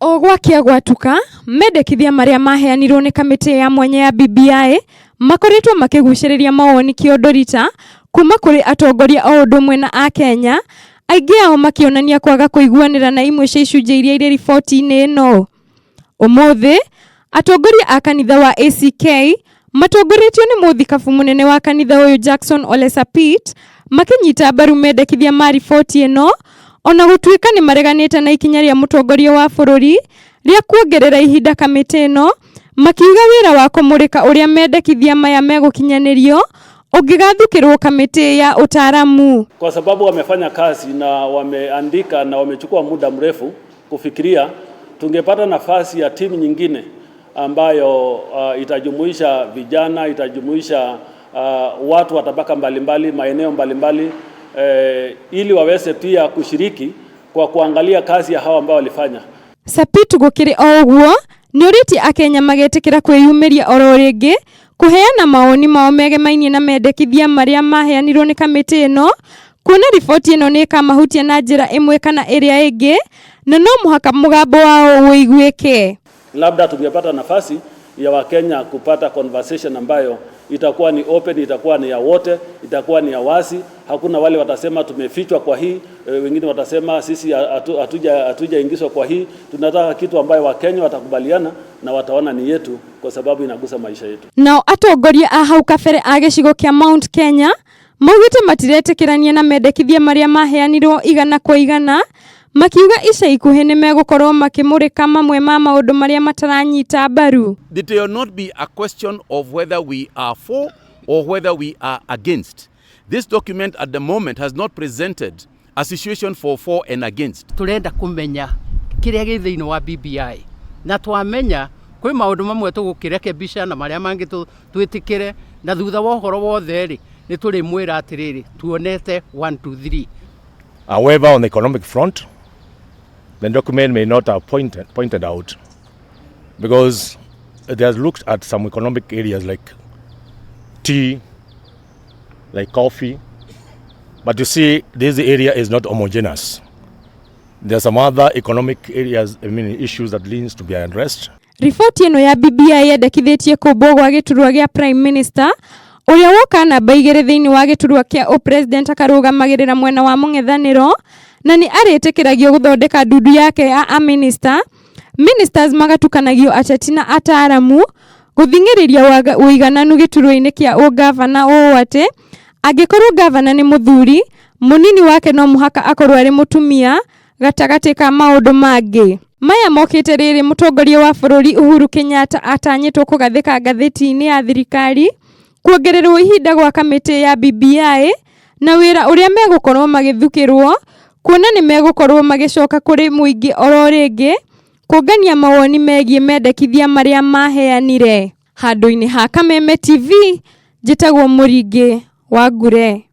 O gwakia gwatuka mendekithia maria maheanirwo ni kamiti ya mwanya ya BBI makoretwo makiguciriria mawoni kiondorita kuma kuri atongoria o undu mwe na a Kenya, aingi ao makionania kwaga kuiguanira na imwe cia icunjĩ iria iri riboti-ini ino. Umuthi atongoria a kanitha wa ACK matongoretio ni muthikabu munene wa kanitha uyu Jackson Ole Sapit makinyita mbaru mendekithia ma riboti ino, ona gutuika ni mareganite na ikinya ria mutongoria wa bururi ria kuongerera ihinda kamiti ino, makiuga wira wa kumurika uria mendekithia maya megukinyanirio ungigathukirwo kamiti ya utaaramu, kwa sababu wamefanya kazi na wameandika na wamechukua muda mrefu kufikiria. Tungepata nafasi ya timu nyingine ambayo itajumuisha vijana, itajumuisha watu wa tabaka mbalimbali, maeneo mbalimbali, ili waweze pia kushiriki kwa kuangalia kazi ya hawa ambao walifanya. Sapit gukiri oguo ni uriti akenya magetikira kwiyumiria oro ringi kuheana maoni mao megemainie na mendekithia maria maheanirwo ni kamiti ino, kuona riboti ino ni kamahutia na njira imwe kana iria ingi, na no muhaka mugambo wao uiguike. Labda tungepata nafasi ya Wakenya kupata conversation ambayo itakuwa ni open, itakuwa ni ya wote, itakuwa ni ya wazi. Hakuna wale watasema tumefichwa kwa hii, wengine watasema sisi hatujaingizwa kwa hii. Tunataka kitu ambayo Wakenya watakubaliana na wataona ni yetu, kwa sababu inagusa maisha yetu. Nao atongoria a hau kabere a gicigo kia Mt.Kenya maugite matiretikirania na mendekithia maria maheanirwo igana kwa igana, makiuga ica ikuhi ni megukorwo makimurika mamwe ma maundu maria mataranyita mbaru. It will not be a question of whether we are for or whether we are against. This document at the moment has not presented a situation for and against. Turenda kumenya kiria gi thiini wa BBI na twamenya kwi maundu mamwe tugukirekebisha na maria mangi twitikire, na thutha wa uhoro wothe ri ni turi mwira atiriri tuonete 1 2 3. However, on the economic front, the document may not have pointed out, because it has looked at some economic areas like tea, like coffee, but you see this area is not homogeneous. There are some other economic areas, issues that needs to be addressed. Riboti ino ya BBI yendekithitie kumbwo gwa giturwa gia Prime Minister uria woka namba igiri thiini wa giturwa kia president akarugamagirira mwena wa mung'ethaniro, na ni aritikiragio guthondeka ndudu yake ya ministers magatukanagio ateti na ataaramu guthingiriria uigananu giturwa-ini kia ugavana uu ati angikorwo gavana ni muthuri, munini wake no muhaka akorwo ari mutumia gatagati ka maundu mangi. Maya mokite riri mutongoria wa bururi Uhuru Kenyatta atanyitwo kugathika ngatheti-ini ya thirikari kuongererwo ihinda gwa kamiti ya BBI na wira uria megukorwo magithukirwo, kuona ni megukorwo magicoka kuri muingi oro ringi kungania mawoni megie mendekithia maria maheanire. Handu-ini ha Kameme TV, njitagwo Muringi wa Ngure.